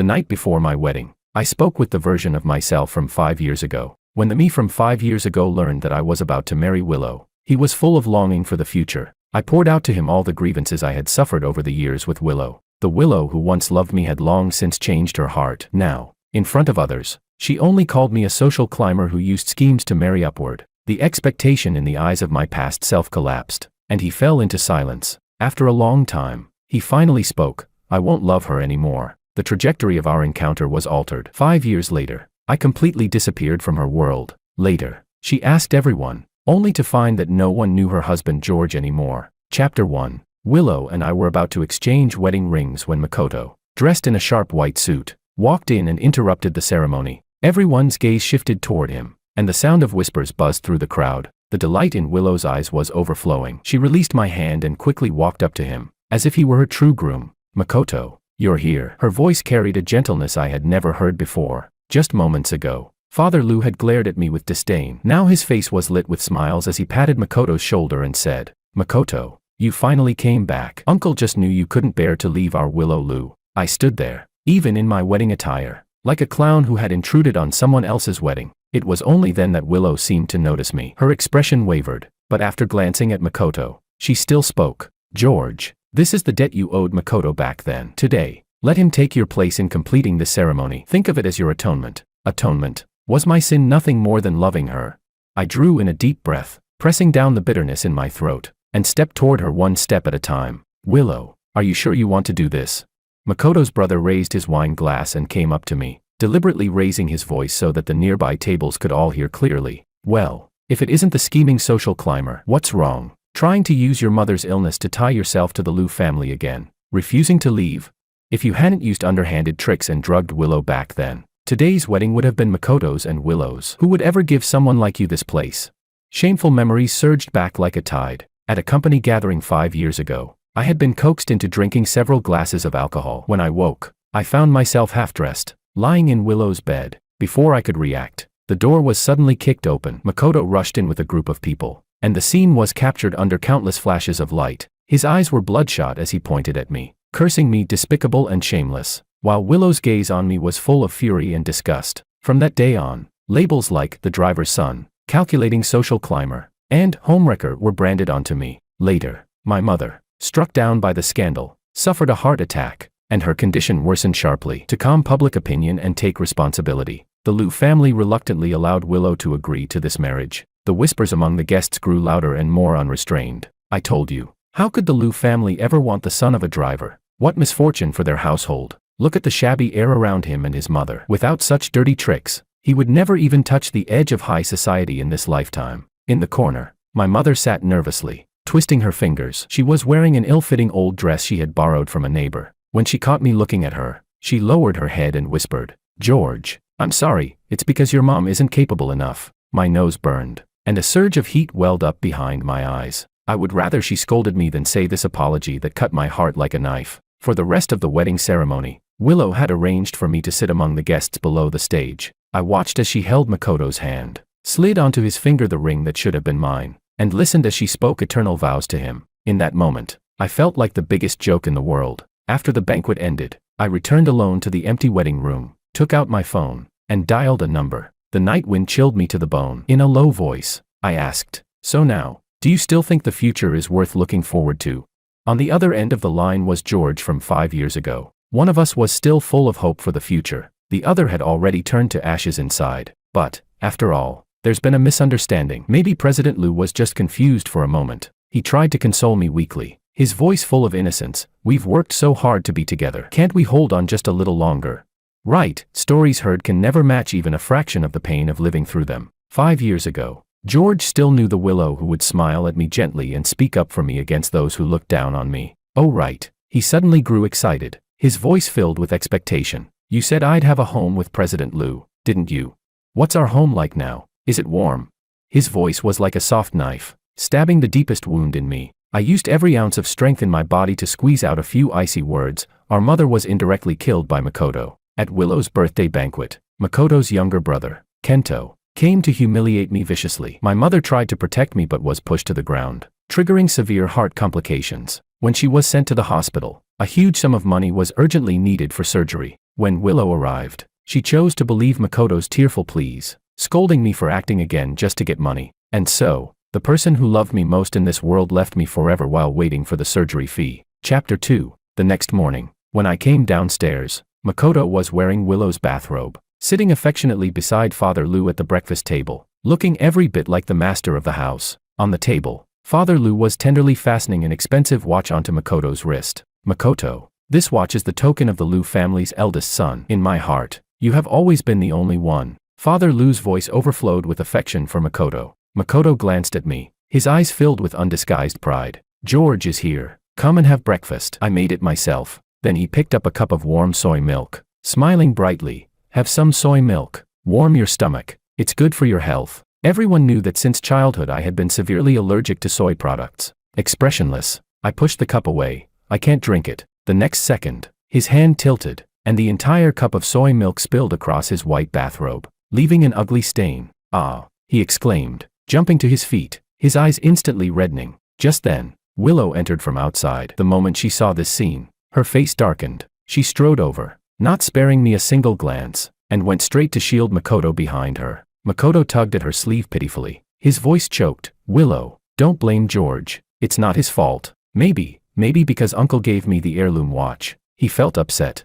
The night before my wedding, I spoke with the version of myself from 5 years ago. When the me from 5 years ago learned that I was about to marry Willow, he was full of longing for the future. I poured out to him all the grievances I had suffered over the years with Willow. The Willow who once loved me had long since changed her heart. Now, in front of others, she only called me a social climber who used schemes to marry upward. The expectation in the eyes of my past self collapsed, and he fell into silence. After a long time, he finally spoke. I won't love her anymore. The trajectory of our encounter was altered. 5 years later, I completely disappeared from her world. Later, she asked everyone, only to find that no one knew her husband George anymore. Chapter 1. Willow and I were about to exchange wedding rings when Makoto, dressed in a sharp white suit, walked in and interrupted the ceremony. Everyone's gaze shifted toward him, and the sound of whispers buzzed through the crowd. The delight in Willow's eyes was overflowing. She released my hand and quickly walked up to him, as if he were her true groom. Makoto, you're here. Her voice carried a gentleness I had never heard before. Just moments ago, Father Lu had glared at me with disdain. Now his face was lit with smiles as he patted Makoto's shoulder and said, Makoto, you finally came back. Uncle just knew you couldn't bear to leave our Willow Lu. I stood there, even in my wedding attire, like a clown who had intruded on someone else's wedding. It was only then that Willow seemed to notice me. Her expression wavered, but after glancing at Makoto, she still spoke. George, this is the debt you owed Makoto back then. Today, let him take your place in completing this ceremony. Think of it as your atonement. Atonement. Was my sin nothing more than loving her? I drew in a deep breath, pressing down the bitterness in my throat, and stepped toward her one step at a time. Willow, are you sure you want to do this? Makoto's brother raised his wine glass and came up to me, deliberately raising his voice so that the nearby tables could all hear clearly. Well, if it isn't the scheming social climber, what's wrong? Trying to use your mother's illness to tie yourself to the Lu family again, refusing to leave? If you hadn't used underhanded tricks and drugged Willow back then, today's wedding would have been Makoto's and Willow's. Who would ever give someone like you this place? Shameful memories surged back like a tide. At a company gathering 5 years ago, I had been coaxed into drinking several glasses of alcohol. When I woke, I found myself half-dressed, lying in Willow's bed. Before I could react, the door was suddenly kicked open. Makoto rushed in with a group of people, and the scene was captured under countless flashes of light. His eyes were bloodshot as he pointed at me, cursing me despicable and shameless, while Willow's gaze on me was full of fury and disgust. From that day on, labels like the driver's son, calculating social climber, and homewrecker were branded onto me. Later, my mother, struck down by the scandal, suffered a heart attack, and her condition worsened sharply. To calm public opinion and take responsibility, the Lu family reluctantly allowed Willow to agree to this marriage. The whispers among the guests grew louder and more unrestrained. I told you, how could the Lu family ever want the son of a driver? What misfortune for their household. Look at the shabby air around him and his mother. Without such dirty tricks, he would never even touch the edge of high society in this lifetime. In the corner, my mother sat nervously, twisting her fingers. She was wearing an ill-fitting old dress she had borrowed from a neighbor. When she caught me looking at her, she lowered her head and whispered, George, I'm sorry, it's because your mom isn't capable enough. My nose burned, and a surge of heat welled up behind my eyes. I would rather she scolded me than say this apology that cut my heart like a knife. For the rest of the wedding ceremony, Willow had arranged for me to sit among the guests below the stage. I watched as she held Makoto's hand, slid onto his finger the ring that should have been mine, and listened as she spoke eternal vows to him. In that moment, I felt like the biggest joke in the world. After the banquet ended, I returned alone to the empty wedding room, took out my phone, and dialed a number. The night wind chilled me to the bone. In a low voice, I asked, so now, do you still think the future is worth looking forward to? On the other end of the line was George from 5 years ago. One of us was still full of hope for the future. The other had already turned to ashes inside. But, after all, there's been a misunderstanding. Maybe President Lu was just confused for a moment. He tried to console me weakly, his voice full of innocence. We've worked so hard to be together. Can't we hold on just a little longer? Right, stories heard can never match even a fraction of the pain of living through them. 5 years ago, George still knew the Willow who would smile at me gently and speak up for me against those who looked down on me. Oh right, he suddenly grew excited, his voice filled with expectation. You said I'd have a home with President Lu, didn't you? What's our home like now? Is it warm? His voice was like a soft knife, stabbing the deepest wound in me. I used every ounce of strength in my body to squeeze out a few icy words. Our mother was indirectly killed by Makoto. At Willow's birthday banquet, Makoto's younger brother, Kento, came to humiliate me viciously. My mother tried to protect me but was pushed to the ground, triggering severe heart complications. When she was sent to the hospital, a huge sum of money was urgently needed for surgery. When Willow arrived, she chose to believe Makoto's tearful pleas, scolding me for acting again just to get money. And so, the person who loved me most in this world left me forever while waiting for the surgery fee. Chapter 2. The next morning, when I came downstairs, Makoto was wearing Willow's bathrobe, sitting affectionately beside Father Lou at the breakfast table, looking every bit like the master of the house. On the table, Father Lou was tenderly fastening an expensive watch onto Makoto's wrist. "Makoto, this watch is the token of the Lou family's eldest son. In my heart, you have always been the only one." Father Lou's voice overflowed with affection for Makoto. Makoto glanced at me, his eyes filled with undisguised pride. "George is here. Come and have breakfast. I made it myself." Then he picked up a cup of warm soy milk, smiling brightly. "Have some soy milk. Warm your stomach. It's good for your health." Everyone knew that since childhood I had been severely allergic to soy products. Expressionless, I pushed the cup away. "I can't drink it." The next second, his hand tilted, and the entire cup of soy milk spilled across his white bathrobe, leaving an ugly stain. "Ah!" he exclaimed, jumping to his feet, his eyes instantly reddening. Just then, Willow entered from outside. The moment she saw this scene, her face darkened. She strode over, not sparing me a single glance, and went straight to shield Makoto behind her. Makoto tugged at her sleeve pitifully. His voice choked. "Willow, don't blame George. It's not his fault. Maybe because Uncle gave me the heirloom watch." He felt upset.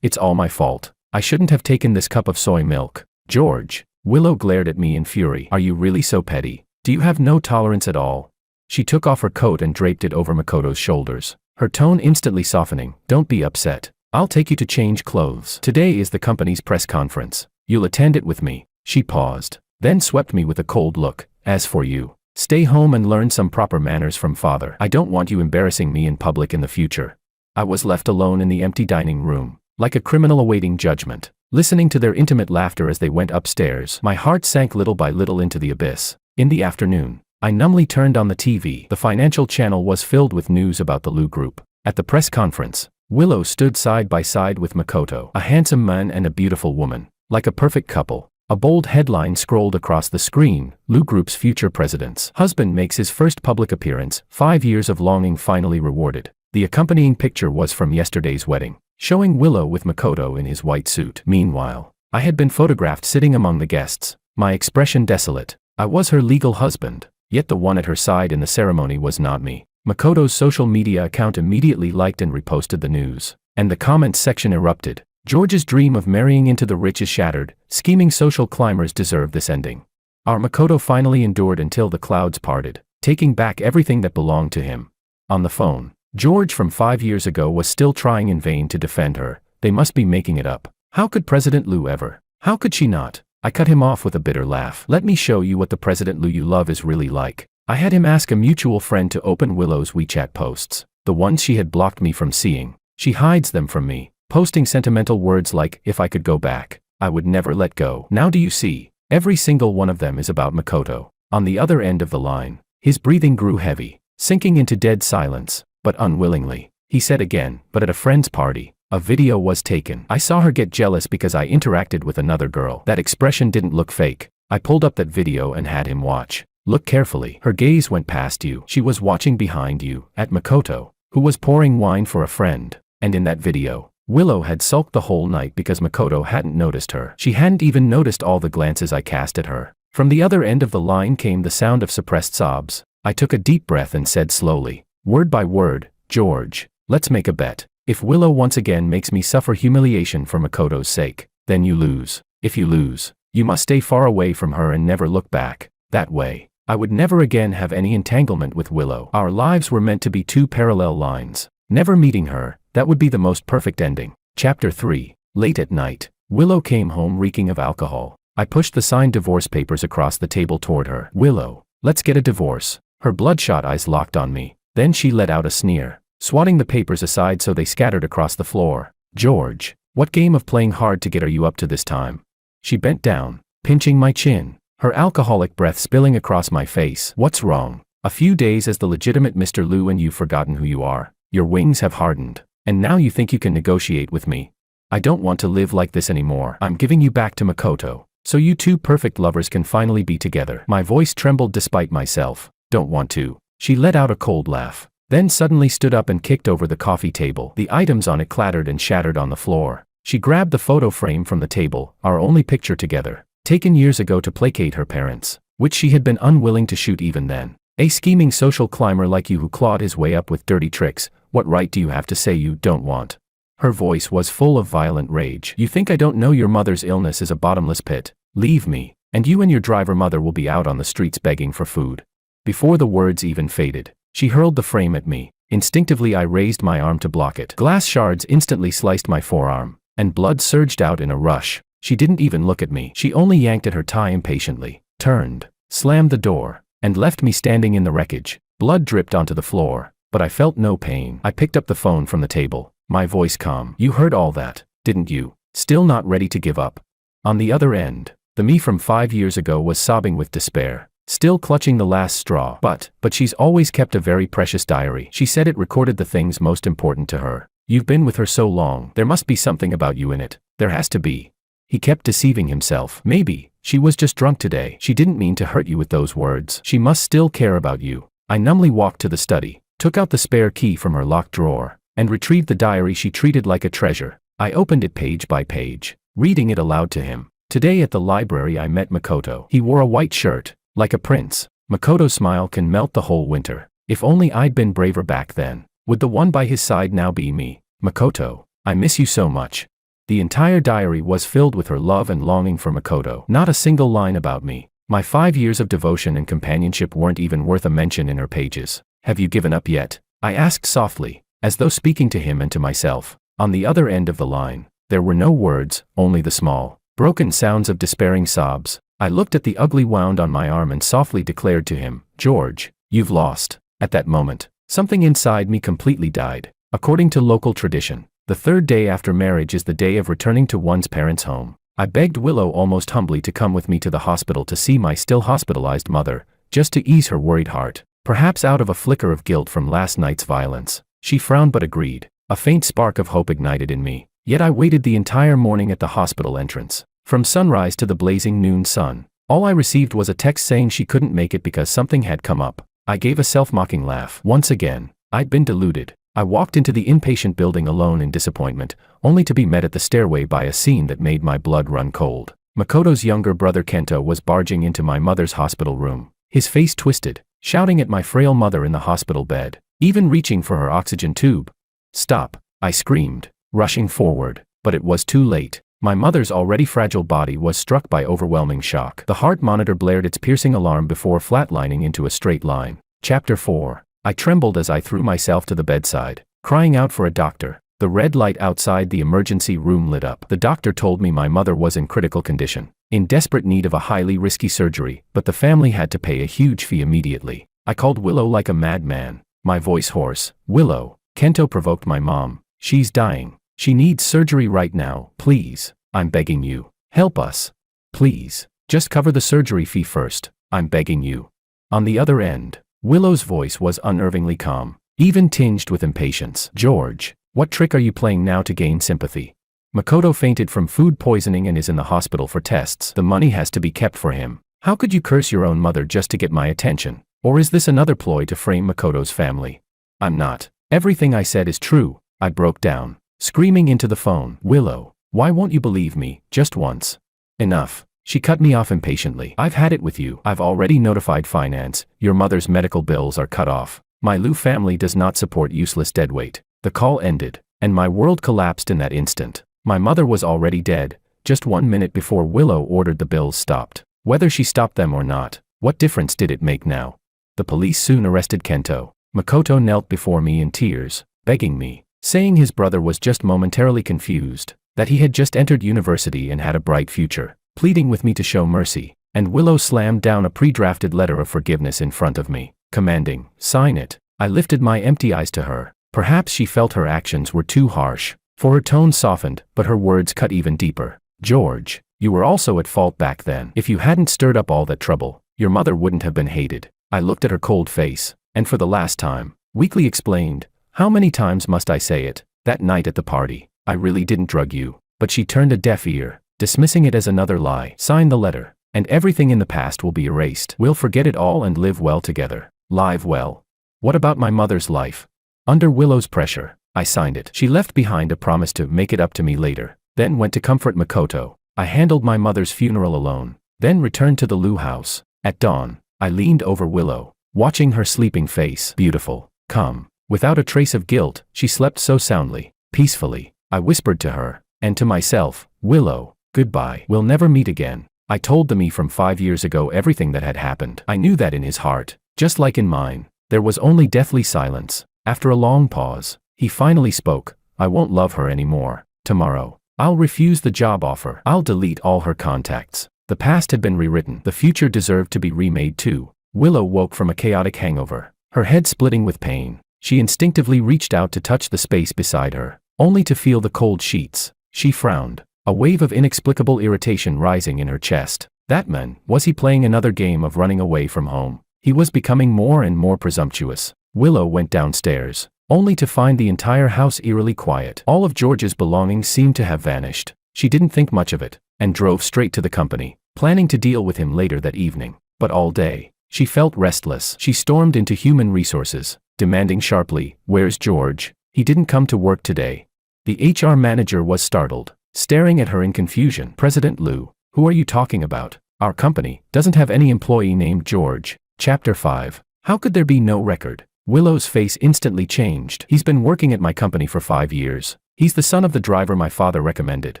"It's all my fault. I shouldn't have taken this cup of soy milk." "George." Willow glared at me in fury. "Are you really so petty? Do you have no tolerance at all?" She took off her coat and draped it over Makoto's shoulders, her tone instantly softening. "Don't be upset. I'll take you to change clothes. Today is the company's press conference. You'll attend it with me." She paused, then swept me with a cold look. "As for you, stay home and learn some proper manners from father. I don't want you embarrassing me in public in the future." I was left alone in the empty dining room, like a criminal awaiting judgment, listening to their intimate laughter as they went upstairs. My heart sank little by little into the abyss. In the afternoon, I numbly turned on the TV. The financial channel was filled with news about the Lou Group. At the press conference, Willow stood side by side with Makoto, a handsome man and a beautiful woman, like a perfect couple. A bold headline scrolled across the screen: "Lou Group's future president's husband makes his first public appearance, 5 years of longing finally rewarded." The accompanying picture was from yesterday's wedding, showing Willow with Makoto in his white suit. Meanwhile, I had been photographed sitting among the guests, my expression desolate. I was her legal husband, yet the one at her side in the ceremony was not me. Makoto's social media account immediately liked and reposted the news, and the comments section erupted. "George's dream of marrying into the rich is shattered. Scheming social climbers deserve this ending." Our Makoto finally endured until the clouds parted, taking back everything that belonged to him. On the phone, George from 5 years ago was still trying in vain to defend her. They must be making it up. How could President Lou ever? How could she not? I cut him off with a bitter laugh. "Let me show you what the President Lou you love is really like." I had him ask a mutual friend to open Willow's WeChat posts, the ones she had blocked me from seeing. She hides them from me, posting sentimental words like, "If I could go back, I would never let go." Now do you see? Every single one of them is about Makoto. On the other end of the line, his breathing grew heavy, sinking into dead silence. "But unwillingly," he said again. "But at a friend's party, a video was taken. I saw her get jealous because I interacted with another girl. That expression didn't look fake." I pulled up that video and had him watch. "Look carefully. Her gaze went past you. She was watching behind you, at Makoto, who was pouring wine for a friend. And in that video, Willow had sulked the whole night because Makoto hadn't noticed her. She hadn't even noticed all the glances I cast at her." From the other end of the line came the sound of suppressed sobs. I took a deep breath and said slowly, word by word, "George, let's make a bet. If Willow once again makes me suffer humiliation for Makoto's sake, then you lose. If you lose, you must stay far away from her and never look back. That way, I would never again have any entanglement with Willow. Our lives were meant to be two parallel lines. Never meeting her, that would be the most perfect ending." Chapter 3. Late at night, Willow came home reeking of alcohol. I pushed the signed divorce papers across the table toward her. "Willow, let's get a divorce." Her bloodshot eyes locked on me. Then she let out a sneer, swatting the papers aside so they scattered across the floor. "George, what game of playing hard to get are you up to this time?" She bent down, pinching my chin, her alcoholic breath spilling across my face. "What's wrong? A few days as the legitimate Mr. Lou and you've forgotten who you are. Your wings have hardened, and now you think you can negotiate with me. I don't want to live like this anymore. I'm giving you back to Makoto, so you two perfect lovers can finally be together." My voice trembled despite myself. "Don't want to." She let out a cold laugh, then suddenly stood up and kicked over the coffee table. The items on it clattered and shattered on the floor. She grabbed the photo frame from the table, our only picture together, taken years ago to placate her parents, which she had been unwilling to shoot even then. A scheming social climber like you who clawed his way up with dirty tricks, what right do you have to say you don't want? Her voice was full of violent rage. You think I don't know your mother's illness is a bottomless pit? Leave me, and you and your driver mother will be out on the streets begging for food. Before the words even faded, she hurled the frame at me. Instinctively I raised my arm to block it. Glass shards instantly sliced my forearm, and blood surged out in a rush. She didn't even look at me. She only yanked at her tie impatiently, turned, slammed the door, and left me standing in the wreckage. Blood dripped onto the floor, but I felt no pain. I picked up the phone from the table, my voice calm. You heard all that, didn't you? Still not ready to give up. On the other end, the me from 5 years ago was sobbing with despair, still clutching the last straw. But she's always kept a very precious diary. She said it recorded the things most important to her. You've been with her so long, there must be something about you in it. There has to be. He kept deceiving himself. Maybe she was just drunk today. She didn't mean to hurt you with those words. She must still care about you. I numbly walked to the study, took out the spare key from her locked drawer, and retrieved the diary she treated like a treasure. I opened it page by page, reading it aloud to him. Today at the library I met Makoto. He wore a white shirt, like a prince. Makoto's smile can melt the whole winter. If only I'd been braver back then. Would the one by his side now be me? Makoto, I miss you so much. The entire diary was filled with her love and longing for Makoto. Not a single line about me. My 5 years of devotion and companionship weren't even worth a mention in her pages. Have you given up yet? I asked softly, as though speaking to him and to myself. On the other end of the line, there were no words, only the small, broken sounds of despairing sobs. I looked at the ugly wound on my arm and softly declared to him, George, you've lost. At that moment, something inside me completely died. According to local tradition, the third day after marriage is the day of returning to one's parents' home. I begged Willow almost humbly to come with me to the hospital to see my still hospitalized mother, just to ease her worried heart, perhaps out of a flicker of guilt from last night's violence. She frowned but agreed. A faint spark of hope ignited in me. Yet I waited the entire morning at the hospital entrance. From sunrise to the blazing noon sun, all I received was a text saying she couldn't make it because something had come up. I gave a self-mocking laugh. Once again, I'd been deluded. I walked into the inpatient building alone in disappointment, only to be met at the stairway by a scene that made my blood run cold. Makoto's younger brother Kento was barging into my mother's hospital room, his face twisted, shouting at my frail mother in the hospital bed, even reaching for her oxygen tube. Stop, I screamed, rushing forward, but it was too late. My mother's already fragile body was struck by overwhelming shock. The heart monitor blared its piercing alarm before flatlining into a straight line. Chapter 4. I trembled as I threw myself to the bedside, crying out for a doctor. The red light outside the emergency room lit up. The doctor told me my mother was in critical condition, in desperate need of a highly risky surgery, but the family had to pay a huge fee immediately. I called Willow like a madman, my voice hoarse. Willow, Kento provoked my mom. She's dying. She needs surgery right now. Please, I'm begging you. Help us. Please, just cover the surgery fee first. I'm begging you. On the other end, Willow's voice was unnervingly calm, even tinged with impatience. George, what trick are you playing now to gain sympathy? Makoto fainted from food poisoning and is in the hospital for tests. The money has to be kept for him. How could you curse your own mother just to get my attention? Or is this another ploy to frame Makoto's family? I'm not. Everything I said is true. I broke down, screaming into the phone. Willow, why won't you believe me, just once? Enough. She cut me off impatiently. I've had it with you. I've already notified finance. Your mother's medical bills are cut off. My Liu family does not support useless deadweight. The call ended, and my world collapsed in that instant. My mother was already dead, just 1 minute before Willow ordered the bills stopped. Whether she stopped them or not, what difference did it make now? The police soon arrested Kento. Makoto knelt before me in tears, begging me, saying his brother was just momentarily confused, that he had just entered university and had a bright future, pleading with me to show mercy. And Willow slammed down a pre-drafted letter of forgiveness in front of me, commanding, sign it. I lifted my empty eyes to her. Perhaps she felt her actions were too harsh, for her tone softened, but her words cut even deeper. George, you were also at fault back then. If you hadn't stirred up all that trouble, your mother wouldn't have been hated. I looked at her cold face, and for the last time, weakly explained, how many times must I say it? That night at the party, I really didn't drug you. But she turned a deaf ear, dismissing it as another lie. Sign the letter, and everything in the past will be erased. We'll forget it all and live well together. Live well. What about my mother's life? Under Willow's pressure, I signed it. She left behind a promise to make it up to me later. then went to comfort Makoto. I handled my mother's funeral alone, then returned to the Liu house. At dawn, I leaned over Willow, watching her sleeping face. Beautiful, calm, without a trace of guilt, she slept so soundly, peacefully. I whispered to her, and to myself, Willow, goodbye. We'll never meet again. I told the me from 5 years ago everything that had happened. I knew that in his heart, just like in mine, there was only deathly silence. After a long pause, he finally spoke. I won't love her anymore. Tomorrow, I'll refuse the job offer. I'll delete all her contacts. The past had been rewritten. The future deserved to be remade too. Willow woke from a chaotic hangover, her head splitting with pain. She instinctively reached out to touch the space beside her, only to feel the cold sheets. She frowned, a wave of inexplicable irritation rising in her chest. That man, was he playing another game of running away from home? He was becoming more and more presumptuous. Willow went downstairs, only to find the entire house eerily quiet. All of George's belongings seemed to have vanished. She didn't think much of it, and drove straight to the company, planning to deal with him later that evening. But all day, she felt restless. She stormed into human resources, demanding sharply, "Where's George? He didn't come to work today." The HR manager was startled, staring at her in confusion. "President Liu, who are you talking about? Our company doesn't have any employee named George." Chapter 5. How could there be no record? Willow's face instantly changed. "He's been working at my company for 5 years. He's the son of the driver my father recommended."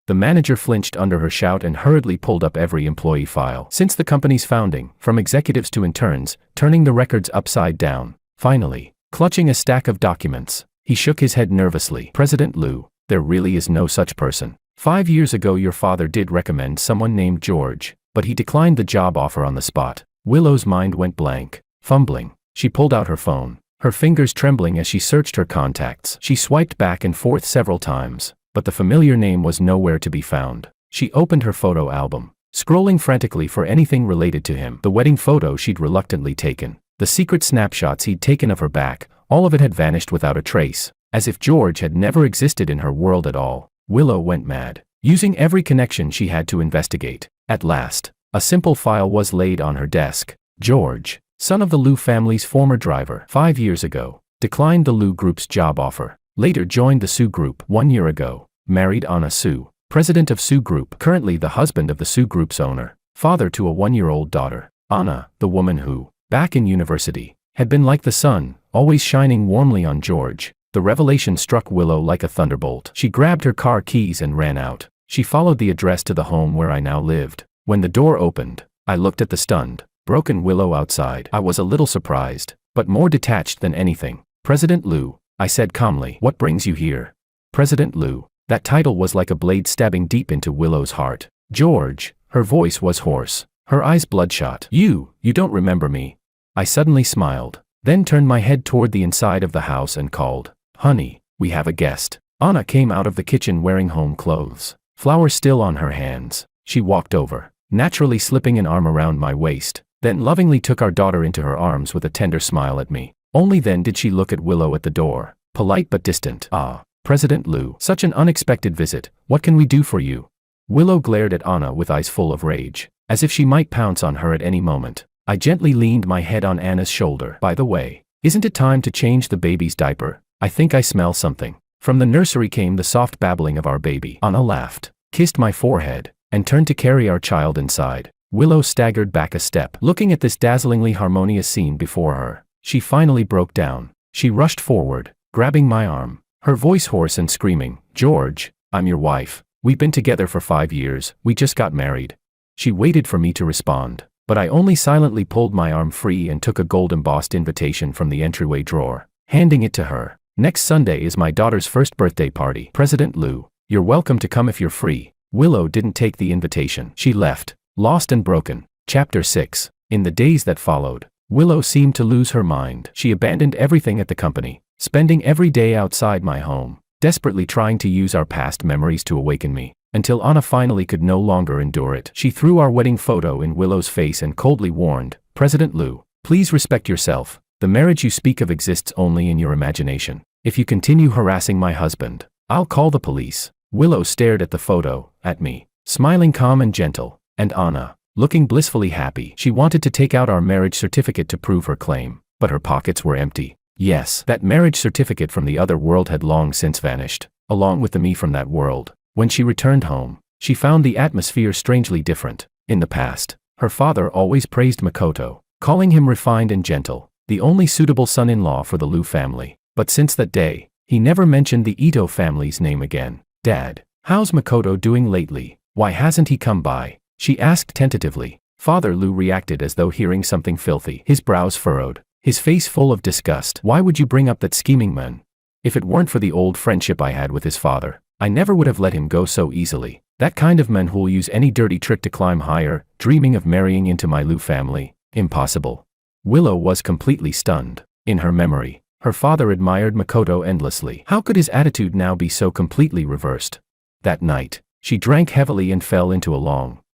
The manager flinched under her shout and hurriedly pulled up every employee file since the company's founding, from executives to interns, turning the records upside down. Finally, clutching a stack of documents, he shook his head nervously. "President Liu, there really is no such person. 5 years ago your father did recommend someone named George, but he declined the job offer on the spot." Willow's mind went blank. Fumbling, she pulled out her phone, her fingers trembling as she searched her contacts. She swiped back and forth several times, but the familiar name was nowhere to be found. She opened her photo album, scrolling frantically for anything related to him. The wedding photo she'd reluctantly taken, the secret snapshots he'd taken of her back, all of it had vanished without a trace, as if George had never existed in her world at all. Willow went mad, using every connection she had to investigate. At last, a simple file was laid on her desk. George, son of the Liu family's former driver, 5 years ago, declined the Liu Group's job offer. Later joined the Su Group 1 year ago, married Anna Su, president of Su Group, currently the husband of the Su Group's owner, father to a 1-year-old daughter. Anna, the woman who, back in university, had been like the sun, always shining warmly on George. The revelation struck Willow like a thunderbolt. She grabbed her car keys and ran out. She followed the address to the home where I now lived. When the door opened, I looked at the stunned, broken Willow outside. I was a little surprised, but more detached than anything. "President Liu," I said calmly. "What brings you here?" President Liu. That title was like a blade stabbing deep into Willow's heart. "George," her voice was hoarse, her eyes bloodshot. You don't remember me." I suddenly smiled, then turned my head toward the inside of the house and called, "Honey, we have a guest." Anna came out of the kitchen wearing home clothes, flowers still on her hands. She walked over, naturally slipping an arm around my waist, then lovingly took our daughter into her arms with a tender smile at me. Only then did she look at Willow at the door, polite but distant. "Ah, President Liu, such an unexpected visit. What can we do for you?" Willow glared at Anna with eyes full of rage, as if she might pounce on her at any moment. I gently leaned my head on Anna's shoulder. "By the way, isn't it time to change the baby's diaper? I think I smell something." From the nursery came the soft babbling of our baby. Anna laughed, kissed my forehead, and turned to carry our child inside. Willow staggered back a step. Looking at this dazzlingly harmonious scene before her, she finally broke down. She rushed forward, grabbing my arm, her voice hoarse and screaming, "George, I'm your wife. We've been together for 5 years, we just got married." She waited for me to respond, but I only silently pulled my arm free and took a gold-embossed invitation from the entryway drawer, handing it to her. "Next Sunday is my daughter's first birthday party. President Liu, you're welcome to come if you're free." Willow didn't take the invitation. She left, lost and broken. Chapter 6. In the days that followed, Willow seemed to lose her mind. She abandoned everything at the company, spending every day outside my home, desperately trying to use our past memories to awaken me, until Anna finally could no longer endure it. She threw our wedding photo in Willow's face and coldly warned, "President Liu, please respect yourself. The marriage you speak of exists only in your imagination. If you continue harassing my husband, I'll call the police." Willow stared at the photo, at me, smiling calm and gentle, and Anna, looking blissfully happy. She wanted to take out our marriage certificate to prove her claim, but her pockets were empty. Yes, that marriage certificate from the other world had long since vanished, along with the me from that world. When she returned home, she found the atmosphere strangely different. In the past, her father always praised Makoto, calling him refined and gentle, the only suitable son-in-law for the Liu family. But since that day, he never mentioned the Ito family's name again. "Dad, how's Makoto doing lately? Why hasn't he come by?" she asked tentatively. Father Liu reacted as though hearing something filthy. His brows furrowed, his face full of disgust. "Why would you bring up that scheming man? If it weren't for the old friendship I had with his father, I never would have let him go so easily. That kind of man who'll use any dirty trick to climb higher, dreaming of marrying into my Liu family. Impossible." Willow was completely stunned. In her memory, her father admired Makoto endlessly. How could his attitude now be so completely reversed? That night, she drank heavily and fell into a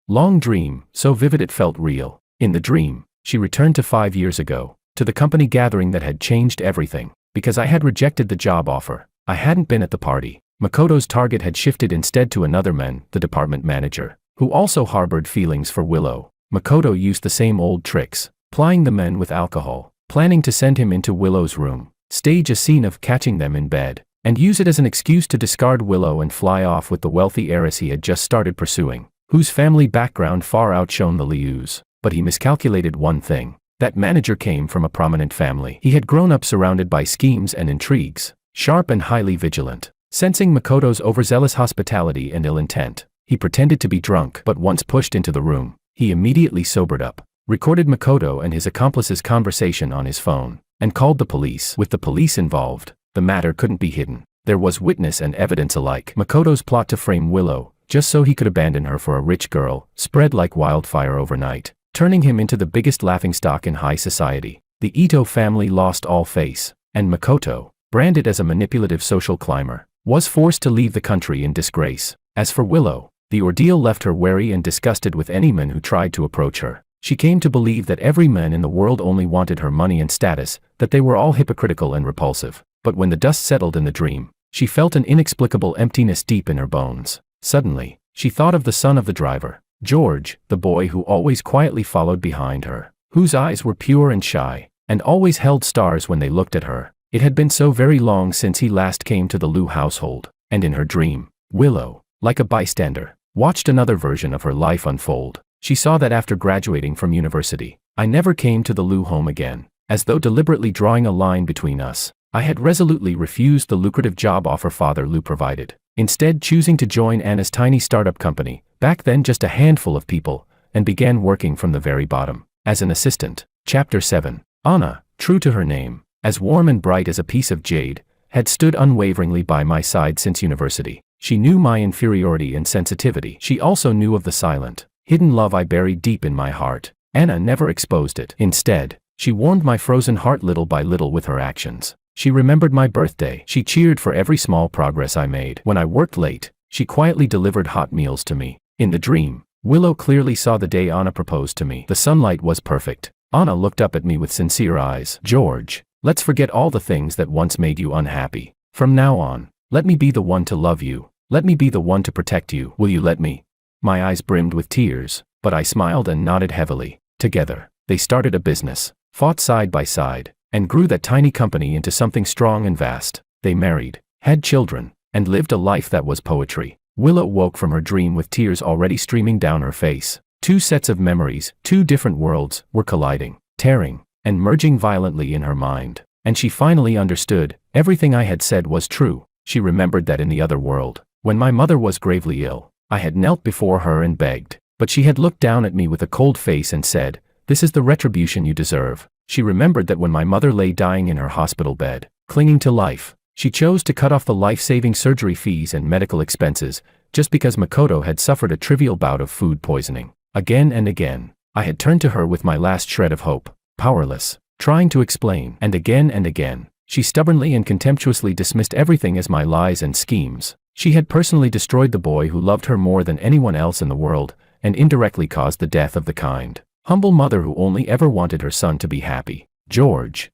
long dream, so vivid it felt real. In the dream, she returned to 5 years ago, to the company gathering that had changed everything. "Because I had rejected the job offer, I hadn't been at the party." Makoto's target had shifted instead to another man, the department manager, who also harbored feelings for Willow. Makoto used the same old tricks, plying the men with alcohol, planning to send him into Willow's room, stage a scene of catching them in bed, and use it as an excuse to discard Willow and fly off with the wealthy heiress he had just started pursuing, whose family background far outshone the Liu's. But he miscalculated one thing. That manager came from a prominent family. He had grown up surrounded by schemes and intrigues, sharp and highly vigilant. Sensing Makoto's overzealous hospitality and ill intent, he pretended to be drunk, but once pushed into the room, he immediately sobered up, recorded Makoto and his accomplice's conversation on his phone, and called the police. With the police involved, the matter couldn't be hidden. There was witness and evidence alike. Makoto's plot to frame Willow, just so he could abandon her for a rich girl, spread like wildfire overnight, turning him into the biggest laughingstock in high society. The Ito family lost all face, and Makoto, branded as a manipulative social climber, was forced to leave the country in disgrace. As for Willow, the ordeal left her wary and disgusted with any man who tried to approach her. She came to believe that every man in the world only wanted her money and status, that they were all hypocritical and repulsive. But when the dust settled in the dream, she felt an inexplicable emptiness deep in her bones. Suddenly, she thought of the son of the driver, George, the boy who always quietly followed behind her, whose eyes were pure and shy, and always held stars when they looked at her. It had been so very long since he last came to the Liu household, and in her dream, Willow, like a bystander, watched another version of her life unfold. She saw that after graduating from university, I never came to the Liu home again, as though deliberately drawing a line between us. I had resolutely refused the lucrative job offer Father Liu provided, instead choosing to join Anna's tiny startup company, back then just a handful of people, and began working from the very bottom, as an assistant. Chapter 7. Anna, true to her name, as warm and bright as a piece of jade, had stood unwaveringly by my side since university. She knew my inferiority and sensitivity. She also knew of the silent, hidden love I buried deep in my heart. Anna never exposed it. Instead, she warmed my frozen heart little by little with her actions. She remembered my birthday. She cheered for every small progress I made. When I worked late, she quietly delivered hot meals to me. In the dream, Willow clearly saw the day Anna proposed to me. The sunlight was perfect. Anna looked up at me with sincere eyes. "George, let's forget all the things that once made you unhappy. From now on, let me be the one to love you. Let me be the one to protect you. Will you let me?" My eyes brimmed with tears, but I smiled and nodded heavily. Together, they started a business, fought side by side, and grew that tiny company into something strong and vast. They married, had children, and lived a life that was poetry. Willow woke from her dream with tears already streaming down her face. Two sets of memories, two different worlds, were colliding, tearing, and merging violently in her mind. And she finally understood, everything I had said was true. She remembered that in the other world, when my mother was gravely ill, I had knelt before her and begged, but she had looked down at me with a cold face and said, "This is the retribution you deserve." She remembered that when my mother lay dying in her hospital bed, clinging to life, she chose to cut off the life-saving surgery fees and medical expenses, just because Makoto had suffered a trivial bout of food poisoning. Again and again, I had turned to her with my last shred of hope, powerless, trying to explain, and again, she stubbornly and contemptuously dismissed everything as my lies and schemes. She had personally destroyed the boy who loved her more than anyone else in the world, and indirectly caused the death of the kind, humble mother who only ever wanted her son to be happy. "George,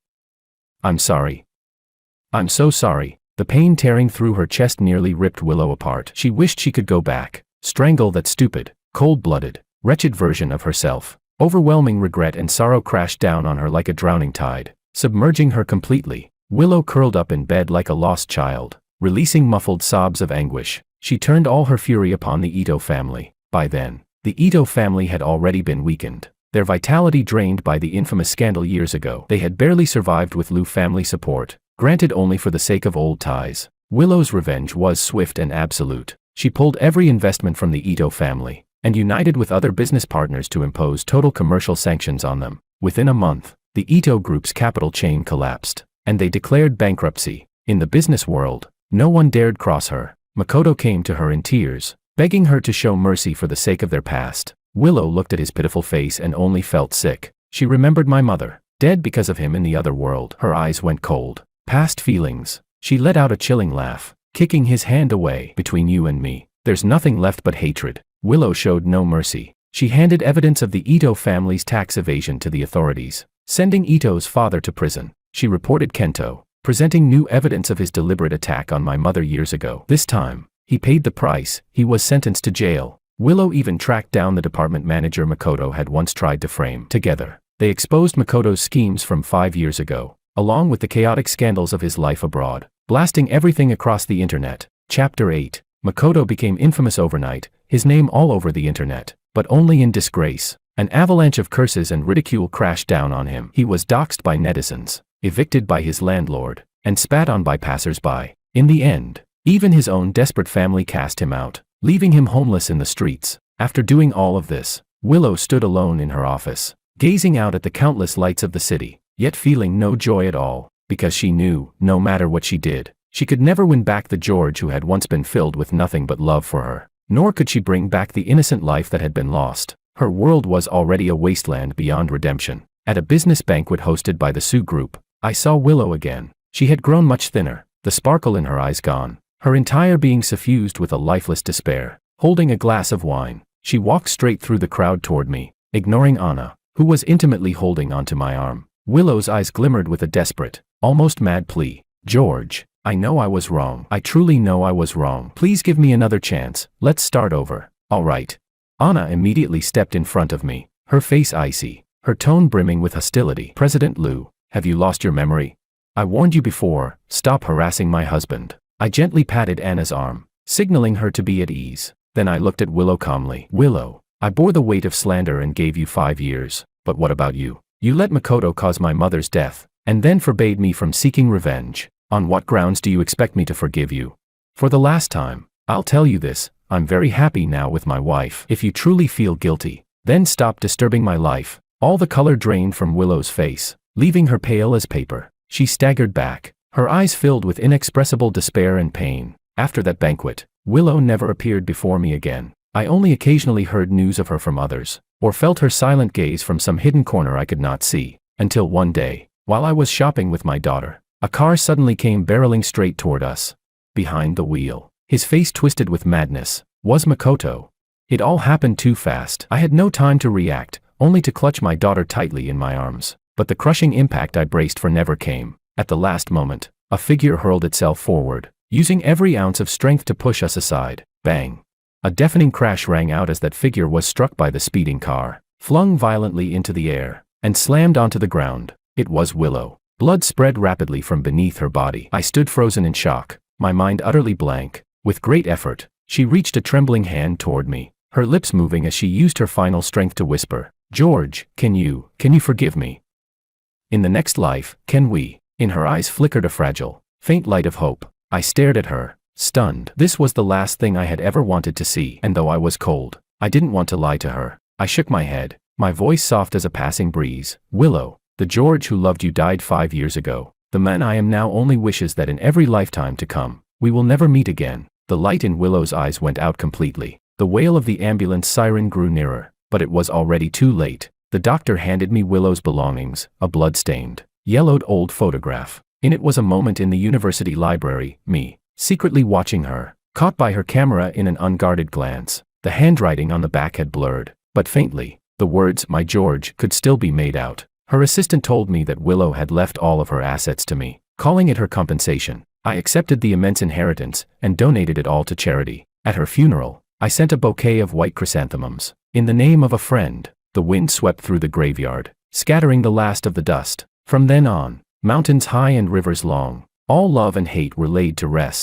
I'm sorry. I'm so sorry." The pain tearing through her chest nearly ripped Willow apart. She wished she could go back, strangle that stupid, cold-blooded, wretched version of herself. Overwhelming regret and sorrow crashed down on her like a drowning tide, submerging her completely. Willow curled up in bed like a lost child, releasing muffled sobs of anguish. She turned all her fury upon the Ito family. By then, the Ito family had already been weakened, their vitality drained by the infamous scandal years ago. They had barely survived with Liu family support, granted only for the sake of old ties. Willow's revenge was swift and absolute. She pulled every investment from the Ito family, and united with other business partners to impose total commercial sanctions on them. Within a month, the Ito Group's capital chain collapsed, and they declared bankruptcy. In the business world, no one dared cross her. Makoto came to her in tears, begging her to show mercy for the sake of their past. Willow looked at his pitiful face and only felt sick. She remembered my mother, dead because of him in the other world. Her eyes went cold. Past feelings. She let out a chilling laugh, kicking his hand away. Between you and me, there's nothing left but hatred. Willow showed no mercy. She handed evidence of the Ito family's tax evasion to the authorities, sending Ito's father to prison. She reported Kento, presenting new evidence of his deliberate attack on my mother years ago. This time, he paid the price. He was sentenced to jail. Willow even tracked down the department manager Makoto had once tried to frame. Together, they exposed Makoto's schemes from 5 years ago, along with the chaotic scandals of his life abroad, blasting everything across the internet. Chapter 8. Makoto became infamous overnight, his name all over the internet, but only in disgrace. An avalanche of curses and ridicule crashed down on him. He was doxxed by netizens, evicted by his landlord, and spat on by passers-by. In the end, even his own desperate family cast him out, leaving him homeless in the streets. After doing all of this, Willow stood alone in her office, gazing out at the countless lights of the city, yet feeling no joy at all, because she knew, no matter what she did, she could never win back the George who had once been filled with nothing but love for her, nor could she bring back the innocent life that had been lost. Her world was already a wasteland beyond redemption. At a business banquet hosted by the Sue Group, I saw Willow again. She had grown much thinner, the sparkle in her eyes gone, her entire being suffused with a lifeless despair. Holding a glass of wine, she walked straight through the crowd toward me, ignoring Anna, who was intimately holding onto my arm. Willow's eyes glimmered with a desperate, almost mad plea. George, I know I was wrong. I truly know I was wrong. Please give me another chance. Let's start over. All right. Anna immediately stepped in front of me, her face icy, her tone brimming with hostility. President Liu, have you lost your memory? I warned you before, stop harassing my husband. I gently patted Anna's arm, signaling her to be at ease. Then I looked at Willow calmly. Willow, I bore the weight of slander and gave you 5 years, but what about you? You let Makoto cause my mother's death, and then forbade me from seeking revenge. On what grounds do you expect me to forgive you? For the last time, I'll tell you this, I'm very happy now with my wife. If you truly feel guilty, then stop disturbing my life. All the color drained from Willow's face, leaving her pale as paper. She staggered back, her eyes filled with inexpressible despair and pain. After that banquet, Willow never appeared before me again. I only occasionally heard news of her from others, or felt her silent gaze from some hidden corner I could not see, until one day, while I was shopping with my daughter, a car suddenly came barreling straight toward us. Behind the wheel, his face twisted with madness, was Makoto. It all happened too fast. I had no time to react, only to clutch my daughter tightly in my arms. But the crushing impact I braced for never came. At the last moment, a figure hurled itself forward, using every ounce of strength to push us aside. Bang! A deafening crash rang out as that figure was struck by the speeding car, flung violently into the air, and slammed onto the ground. It was Willow. Blood spread rapidly from beneath her body. I stood frozen in shock, my mind utterly blank. With great effort, she reached a trembling hand toward me, her lips moving as she used her final strength to whisper, George, can you forgive me? In the next life, can we? In her eyes flickered a fragile, faint light of hope. I stared at her, stunned. This was the last thing I had ever wanted to see, and though I was cold, I didn't want to lie to her. I shook my head, my voice soft as a passing breeze. Willow, the George who loved you died 5 years ago. The man I am now only wishes that in every lifetime to come, we will never meet again. The light in Willow's eyes went out completely. The wail of the ambulance siren grew nearer, but it was already too late. The doctor handed me Willow's belongings, a blood-stained, yellowed old photograph. In it was a moment in the university library, me, secretly watching her, caught by her camera in an unguarded glance. The handwriting on the back had blurred, but faintly, the words, my George, could still be made out. Her assistant told me that Willow had left all of her assets to me, calling it her compensation. I accepted the immense inheritance and donated it all to charity. At her funeral, I sent a bouquet of white chrysanthemums. In the name of a friend, the wind swept through the graveyard, scattering the last of the dust. From then on, mountains high and rivers long, all love and hate were laid to rest.